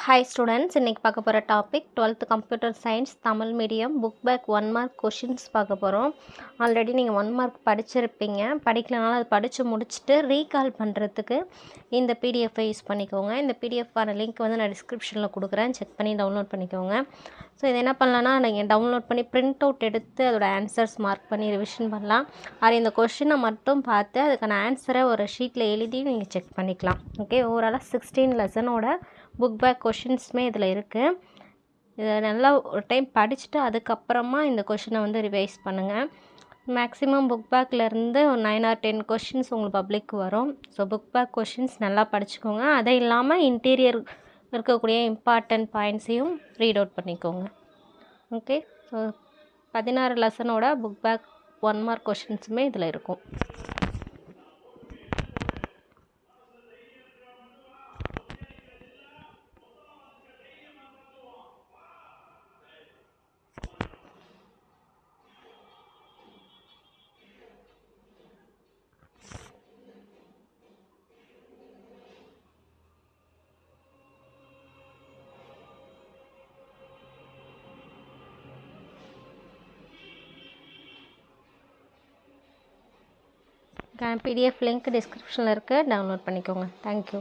Hi students, இன்னைக்கு பார்க்க போகிற topic 12th computer science Tamil medium book back 1 mark questions பார்க்க போகிறோம். ஆல்ரெடி நீங்கள் 1 மார்க் படிச்சிருப்பீங்க. படிக்கலனாலும் அது படித்து முடிச்சுட்டு ரீகால் பண்ணுறதுக்கு இந்த பிடிஎஃப்பை யூஸ் பண்ணிக்கோங்க. இந்த பிடிஎஃப்பான லிங்க் வந்து நான் டிஸ்கிரிப்ஷனில் கொடுக்குறேன், செக் பண்ணி டவுன்லோட் பண்ணிக்கோங்க. ஸோ இது என்ன பண்ணலான்னா, நீங்கள் டவுன்லோட் பண்ணி பிரிண்ட் அவுட் எடுத்து அதோட ஆன்சர்ஸ் மார்க் பண்ணி ரிவிஷன் பண்ணலாம். அது இந்த கொஷினை மட்டும் பார்த்து அதுக்கான ஆன்சரை ஒரு ஷீட்டில் எழுதி நீங்கள் செக் பண்ணிக்கலாம். ஓகே, ஓவராலாக 16 லெசனோட புக் பேக் கொஷின்ஸுமே இதில் இருக்குது. இதை நல்லா ஒரு டைம் படிச்சுட்டு அதுக்கப்புறமா இந்த கொஷினை வந்து ரிவைஸ் பண்ணுங்கள். மேக்ஸிமம் புக் பேக்லேருந்து ஒரு 9 or 10 கொஷின்ஸ் உங்களுக்கு பப்ளிக் வரும். ஸோ புக் பேக் கொஷின்ஸ் நல்லா படிச்சுக்கோங்க. அதை இல்லாமல் இன்டீரியர் இருக்கக்கூடிய இம்பார்ட்டன்ட் பாயிண்ட்ஸையும் ரீட் அவுட் பண்ணிக்கோங்க. ஓகே, ஸோ 16 லெசனோட புக் பேக் 1 மார்க் கொஷின்ஸுமே இதில் இருக்கும். பிடிஎஃப் லிங்க் டிஸ்கிரிப்ஷனில் இருக்குது, டவுன்லோட் பண்ணிக்கோங்க. தேங்க்யூ.